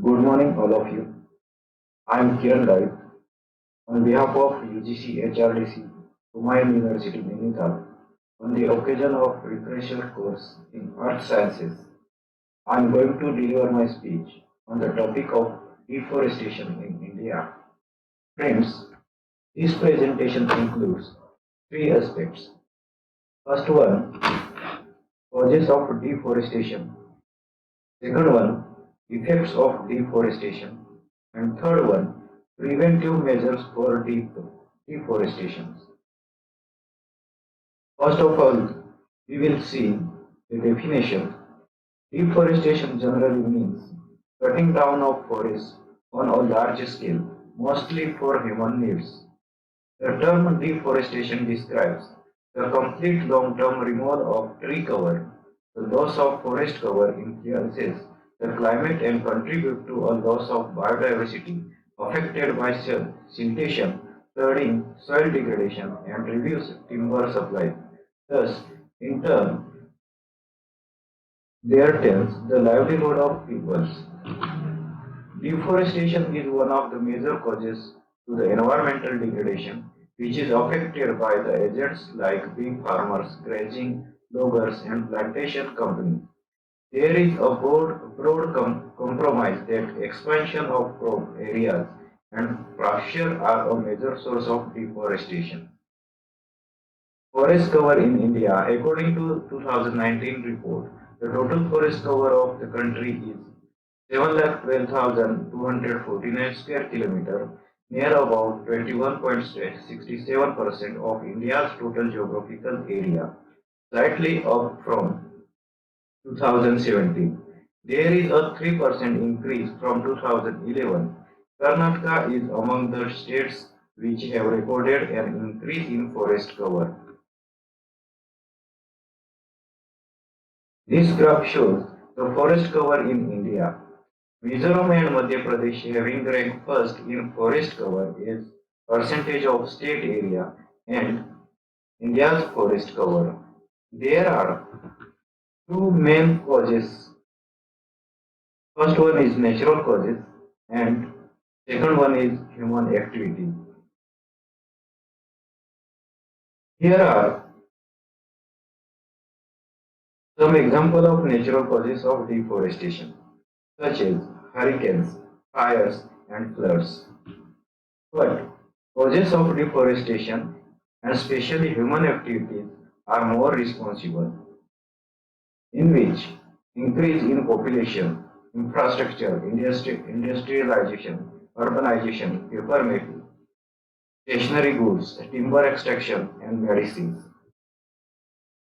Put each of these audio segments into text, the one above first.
Good morning, all of you. I am Kiran Gavit on behalf of UGC HRDC, Kumaun University, Nainital. On the occasion of refresher course in Earth Sciences, I am going to deliver my speech on the topic of deforestation in India. Friends, this presentation includes three aspects. First one, causes of deforestation. Second one, effects of deforestation. And third one, preventive measures for deforestation. First of all, we will see the definition. Deforestation generally means cutting down of forests on a large scale, mostly for human needs. The term deforestation describes the complete long-term removal of tree cover. The loss of forest cover influences the climate and contribute to a loss of biodiversity affected by siltation, flooding, soil degradation, and reduced timber supply. Thus, in turn, there tends the livelihood of peoples. Deforestation is one of the major causes to the environmental degradation, which is affected by the agents like big farmers, grazing, loggers, and plantation companies. There is a broad compromise that expansion of crop areas and pasture are a major source of deforestation. Forest cover in India, according to 2019 report, the total forest cover of the country is 7,12,249 square kilometer, near about 21.67% of India's total geographical area, slightly up from 2017. There is a 3% increase from 2011. Karnataka is among the states which have recorded an increase in forest cover. This graph shows the forest cover in India. Mizoram and Madhya Pradesh having ranked first in forest cover as percentage of state area and India's forest cover. There are two main causes. First one is natural causes and second one is human activity. Here are some examples of natural causes of deforestation, such as hurricanes, fires, and floods. But causes of deforestation, and especially human activities, are more responsible, in which increase in population, infrastructure, industrialization, urbanization, paper making, stationery goods, timber extraction, and medicines.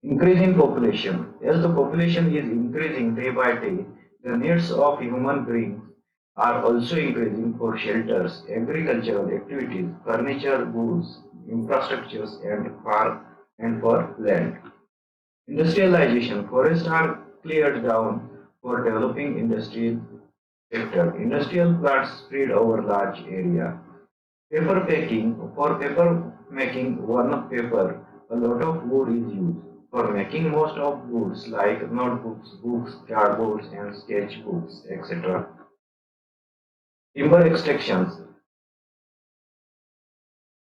Increase in population. As the population is increasing day by day, the needs of human beings are also increasing for shelters, agricultural activities, furniture, goods, infrastructures, and for land. Industrialization. Forests are cleared down for developing industry sector. Industrial plants spread over large area. Paper packing. For paper making one paper, a lot of wood is used. For making most of goods like notebooks, books, cardboards, and sketchbooks, etc. Timber extractions.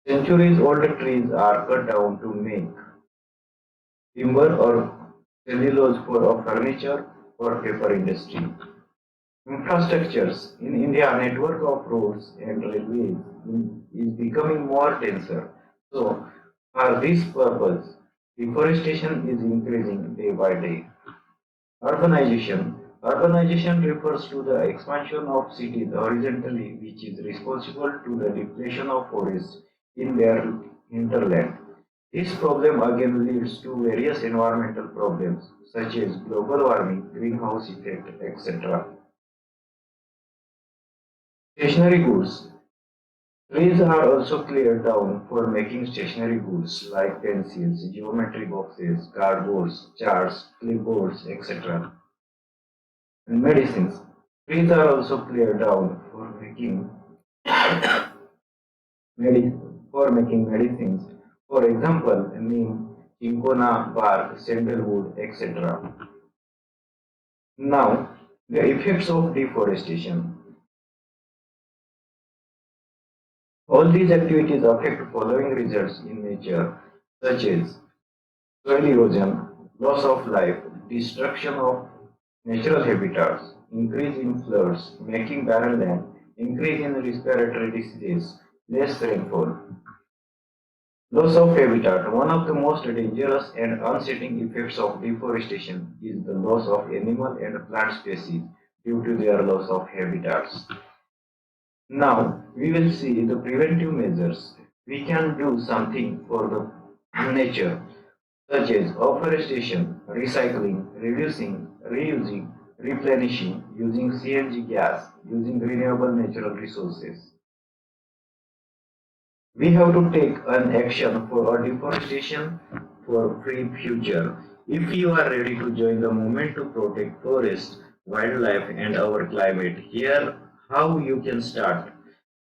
Centuries old trees are cut down to make timber or cellulose for furniture or paper industry. Infrastructures. In India, network of roads and railways is becoming more denser. So, for this purpose, deforestation is increasing day by day. Urbanization. Urbanization refers to the expansion of cities horizontally, which is responsible to the depletion of forests in their hinterland. This problem again leads to various environmental problems such as global warming, greenhouse effect, etc. Stationery goods. Trees are also cleared down for making stationery goods like pencils, geometry boxes, cardboards, charts, clipboards, etc. And medicines. Trees are also cleared down for making medicines. For example, neem, cinchona bark, sandalwood, etc. Now, the effects of deforestation. All these activities affect following results in nature, such as soil erosion, loss of life, destruction of natural habitats, increase in floods, making barren land, increase in respiratory diseases, less rainfall. Loss of habitat. One of the most dangerous and unsettling effects of deforestation is the loss of animal and plant species due to their loss of habitats. Now, we will see the preventive measures. We can do something for the nature, such as afforestation, recycling, reducing, reusing, replenishing, using CNG gas, using renewable natural resources. We have to take an action for a deforestation for free future. If you are ready to join the movement to protect forests, wildlife and our climate, here how you can start.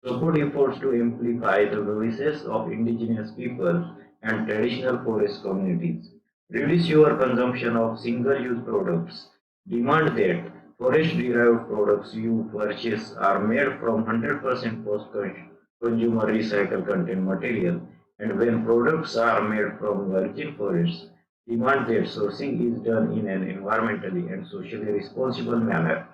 Support efforts to amplify the voices of indigenous peoples and traditional forest communities. Reduce your consumption of single-use products. Demand that forest-derived products you purchase are made from 100% post-consumer recycled content material, and when products are made from virgin forests, demand that sourcing is done in an environmentally and socially responsible manner.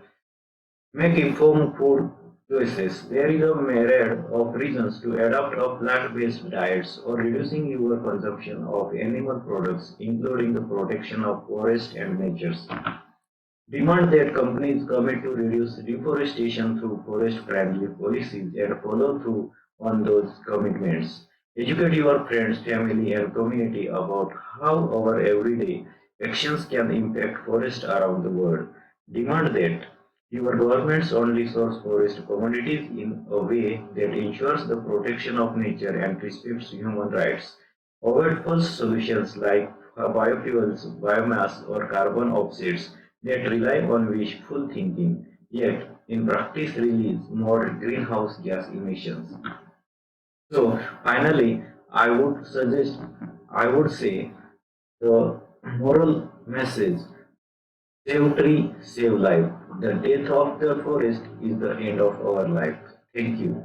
Make informed food choices. There is a myriad of reasons to adopt a plant-based diets or reducing your consumption of animal products, including the protection of forest and natures. Demand that companies commit to reduce deforestation through forest-friendly policies and follow through on those commitments. Educate your friends, family, and community about how our everyday actions can impact forests around the world. Demand that your governments only source forest commodities in a way that ensures the protection of nature and respects human rights. Avoid false solutions like biofuels, biomass, or carbon offsets that rely on wishful thinking, yet in practice release more greenhouse gas emissions. So finally, I would say the moral message: save tree, save life. The death of the forest is the end of our life. Thank you.